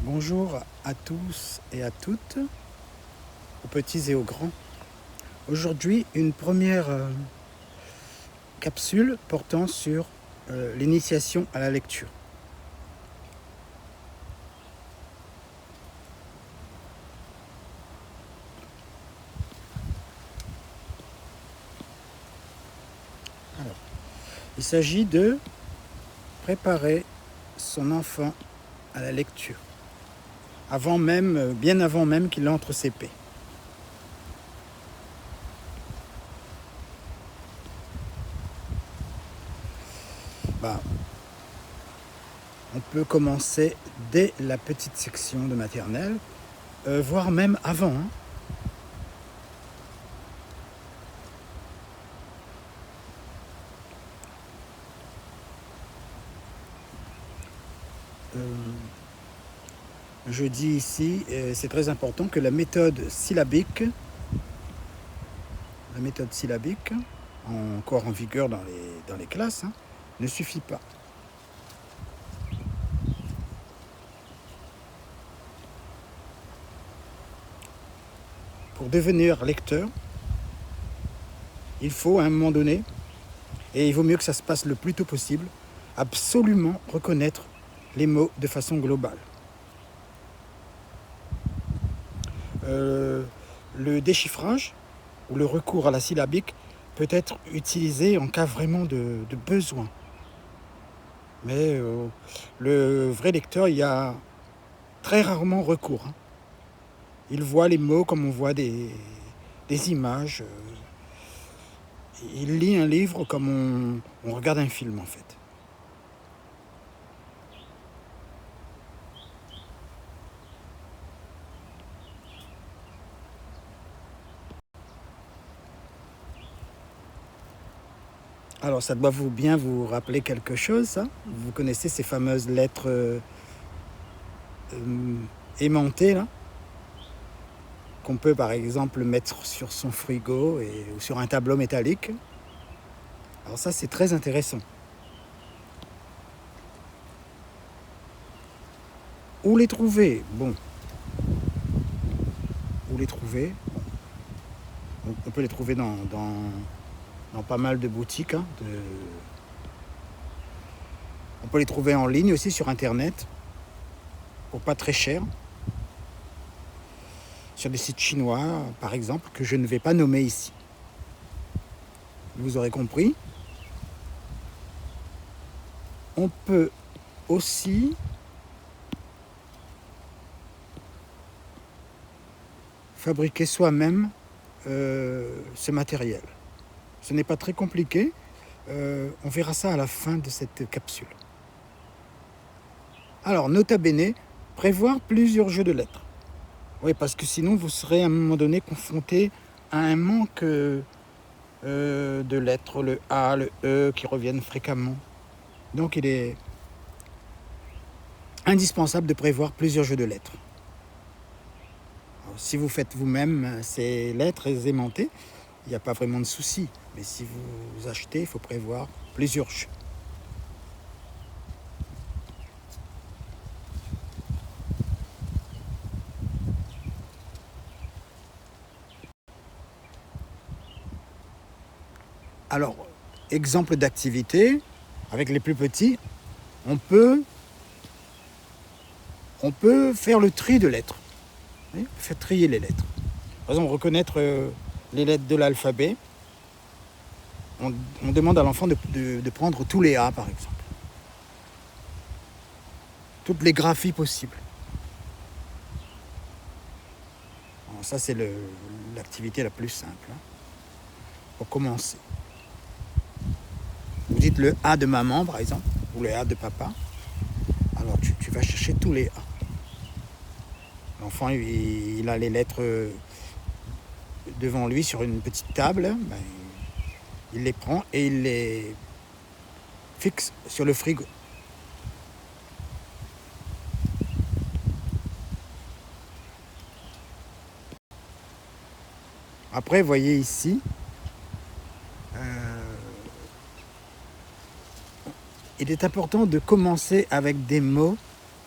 Bonjour à tous et à toutes, aux petits et aux grands. Aujourd'hui, une première capsule portant sur l'initiation à la lecture. Alors, il s'agit de préparer son enfant à la lecture, bien avant même qu'il entre au CP. On peut commencer dès la petite section de maternelle, voire même avant. Je dis ici, c'est très important, que la méthode syllabique, encore en vigueur dans les classes, ne suffit pas. Pour devenir lecteur, il faut à un moment donné, et il vaut mieux que ça se passe le plus tôt possible, absolument reconnaître les mots de façon globale. Le déchiffrage ou le recours à la syllabique peut être utilisé en cas vraiment de besoin. Mais le vrai lecteur y a très rarement recours. Il voit les mots comme on voit des images. Il lit un livre comme on regarde un film en fait. Alors ça doit bien vous rappeler quelque chose, ça. Vous connaissez ces fameuses lettres aimantées là, qu'on peut par exemple mettre sur son frigo ou sur un tableau métallique. Alors ça c'est très intéressant. Où les trouver? Où les trouver? On peut les trouver dans pas mal de boutiques. On peut les trouver en ligne aussi sur internet, pour pas très cher. Sur des sites chinois, par exemple, que je ne vais pas nommer ici. Vous aurez compris. On peut aussi fabriquer soi-même ce matériel. Ce n'est pas très compliqué. On verra ça à la fin de cette capsule. Alors, nota bene, prévoir plusieurs jeux de lettres. Oui, parce que sinon, vous serez à un moment donné confronté à un manque de lettres, le A, le E, qui reviennent fréquemment. Donc, il est indispensable de prévoir plusieurs jeux de lettres. Alors, si vous faites vous-même ces lettres aimantées, il n'y a pas vraiment de souci. Mais si vous achetez, il faut prévoir plusieurs jeux. Alors, exemple d'activité, avec les plus petits, on peut faire le tri de lettres. Faire trier les lettres. Par exemple, reconnaître les lettres de l'alphabet. On demande à l'enfant de prendre tous les A, par exemple. Toutes les graphies possibles. Alors, ça, c'est l'activité la plus simple. Pour commencer. Vous dites le A de maman, par exemple, ou le A de papa. Alors, tu vas chercher tous les A. L'enfant, il a les lettres devant lui sur une petite table. Il les prend et il les fixe sur le frigo. Après, voyez ici, il est important de commencer avec des mots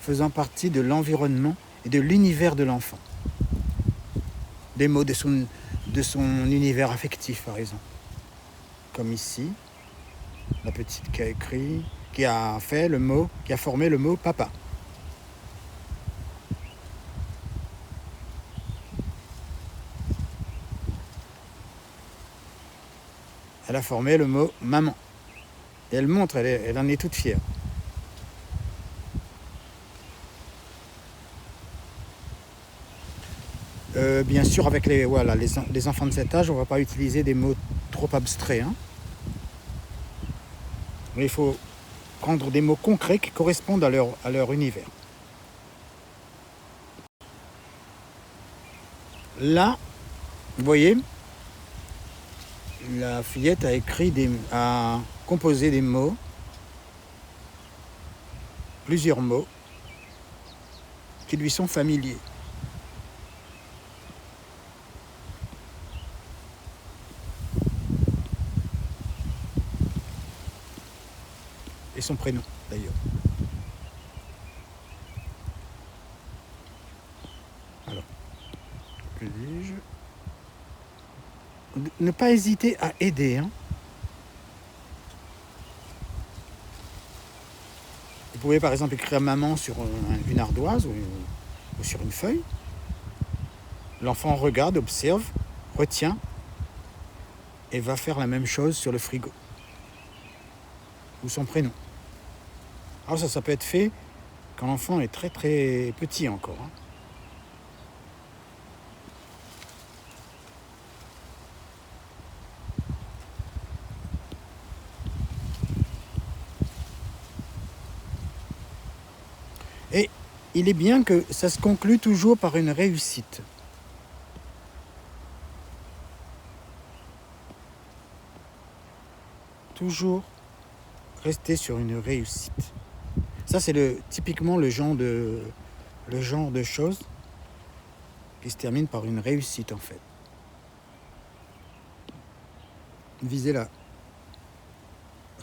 faisant partie de l'environnement et de l'univers de l'enfant. Des mots de son univers affectif, par exemple. Comme ici, la petite qui a écrit, qui a formé le mot papa. Elle a formé le mot maman. Et elle montre, elle en est toute fière. Bien sûr, avec les enfants de cet âge, on ne va pas utiliser des mots trop abstraits. Hein. Mais il faut prendre des mots concrets qui correspondent à leur univers. Là, vous voyez, la fillette a composé des mots, plusieurs mots, qui lui sont familiers. Et son prénom, d'ailleurs. Alors, que dis-je ? Ne pas hésiter à aider. Hein. Vous pouvez par exemple écrire maman sur une ardoise ou sur une feuille. L'enfant regarde, observe, retient et va faire la même chose sur le frigo. Ou son prénom. Alors ça peut être fait quand l'enfant est très très petit encore. Hein. Et il est bien que ça se conclue toujours par une réussite. Toujours rester sur une réussite. Ça, c'est typiquement le genre de choses qui se termine par une réussite, en fait. Viser la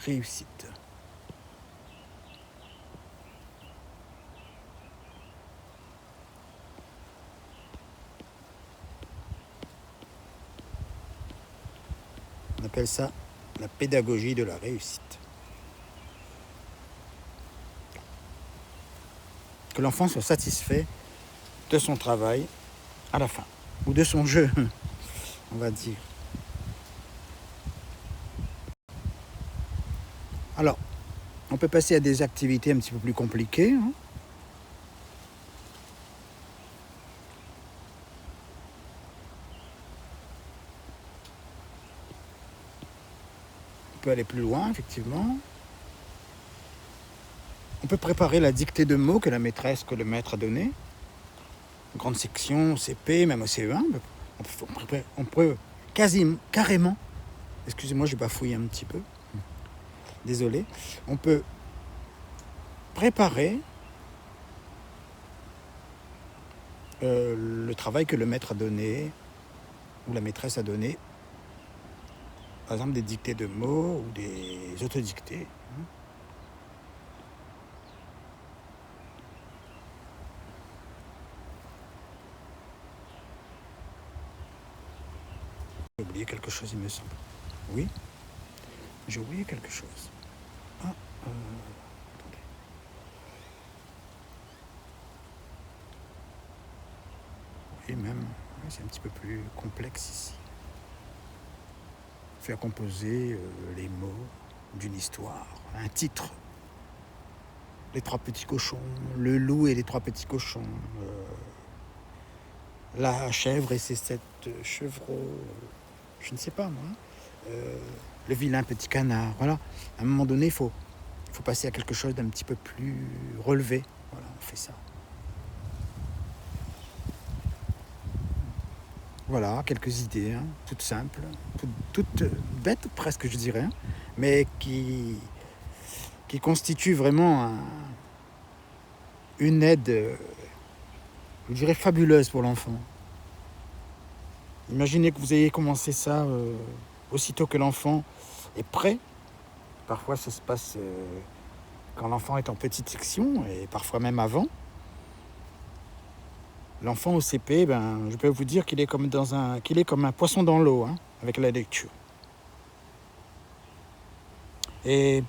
réussite. On appelle ça la pédagogie de la réussite. Que l'enfant soit satisfait de son travail à la fin, ou de son jeu, on va dire. Alors, on peut passer à des activités un petit peu plus compliquées. Hein. On peut aller plus loin, effectivement. On peut préparer la dictée de mots que le maître a donnée. Grande section, CP, même au CE1. On peut carrément, excusez-moi, j'ai bafouillé un petit peu. Désolé. On peut préparer le travail que le maître a donné ou la maîtresse a donné. Par exemple, des dictées de mots ou des autodictées. J'ai oublié quelque chose, il me semble. Oui, j'ai oublié quelque chose. Attendez. Oui, même, c'est un petit peu plus complexe ici. Faire composer les mots d'une histoire, un titre. Les 3 petits cochons, le loup et les 3 petits cochons, la chèvre et ses 7 chevreaux, je ne sais pas moi, le vilain petit canard, voilà. À un moment donné, il faut passer à quelque chose d'un petit peu plus relevé. Voilà, on fait ça. Voilà, quelques idées, hein, toutes simples, toutes bêtes presque, je dirais, hein, mais qui constituent vraiment une aide, je dirais, fabuleuse pour l'enfant. Imaginez que vous ayez commencé ça aussitôt que l'enfant est prêt. Parfois, ça se passe quand l'enfant est en petite section, et parfois même avant. L'enfant au CP, ben, je peux vous dire qu'il est comme un poisson dans l'eau, hein, avec la lecture. Et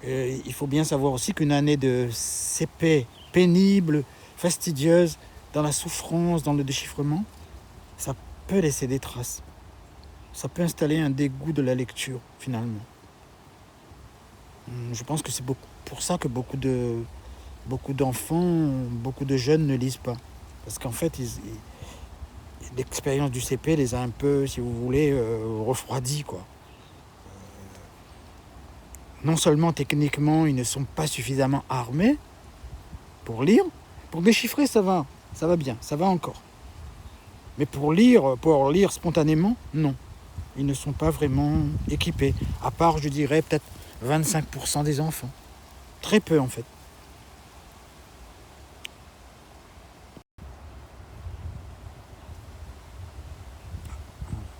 il faut bien savoir aussi qu'une année de CP pénible, fastidieuse, dans la souffrance, dans le déchiffrement, ça peut laisser des traces. Ça peut installer un dégoût de la lecture, finalement. Je pense que c'est pour ça que beaucoup d'enfants, beaucoup de jeunes ne lisent pas. Parce qu'en fait, l'expérience du CP les a un peu, si vous voulez, refroidis, quoi. Non seulement techniquement, ils ne sont pas suffisamment armés pour lire. Pour déchiffrer, ça va bien, ça va encore. Mais pour lire spontanément, non. Ils ne sont pas vraiment équipés. À part, je dirais, peut-être 25% des enfants. Très peu, en fait.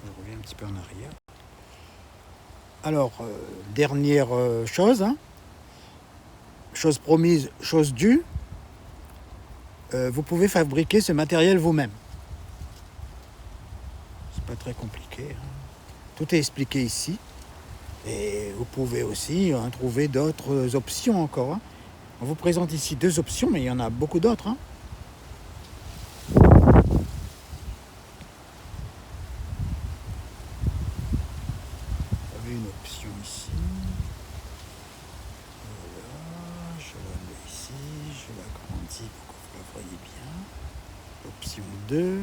Je reviens un petit peu en arrière. Alors, dernière chose, hein. Chose promise, chose due. Vous pouvez fabriquer ce matériel vous-même. C'est pas très compliqué, hein. Tout est expliqué ici. Et vous pouvez aussi trouver d'autres options encore, hein. On vous présente ici 2 options, mais il y en a beaucoup d'autres, hein. Vous avez une option ici. Voilà, je la mets ici, je l'agrandis pour que vous la voyez bien. Option 2.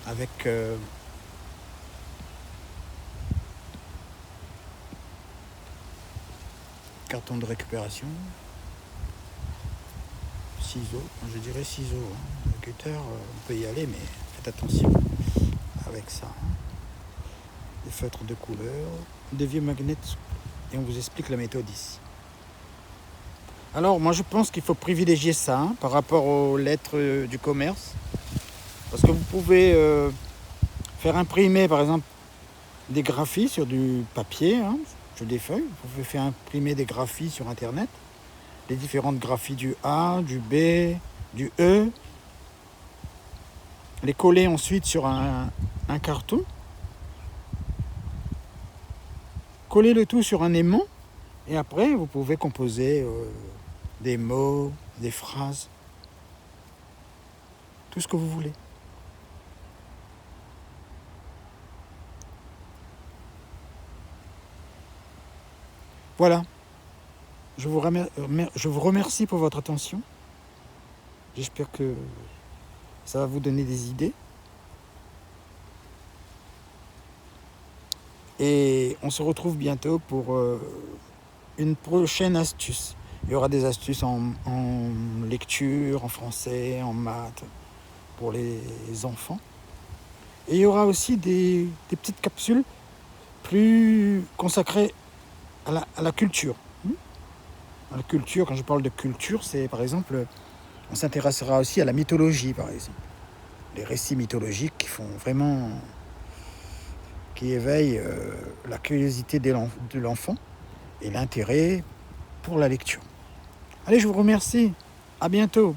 Avec carton de récupération, ciseaux, je dirais ciseaux, hein. Le cutter, on peut y aller, mais faites attention avec ça, hein. Des feutres de couleur, des vieux magnets, et on vous explique la méthode ici. Alors moi je pense qu'il faut privilégier ça, hein, par rapport aux lettres du commerce, parce que vous pouvez faire imprimer par exemple des graphies sur du papier, hein, sur des feuilles. Vous pouvez faire imprimer des graphies sur internet, les différentes graphies du A, du B, du E, les coller ensuite sur un carton, coller le tout sur un aimant, et après vous pouvez composer des mots, des phrases, tout ce que vous voulez. Voilà, je vous remercie pour votre attention. J'espère que ça va vous donner des idées. Et on se retrouve bientôt pour une prochaine astuce. Il y aura des astuces en lecture, en français, en maths, pour les enfants. Et il y aura aussi des petites capsules plus consacrées à la culture. À la culture, quand je parle de culture, c'est par exemple, on s'intéressera aussi à la mythologie, par exemple. Les récits mythologiques qui éveillent la curiosité de l'enfant et l'intérêt pour la lecture. Allez, je vous remercie. À bientôt.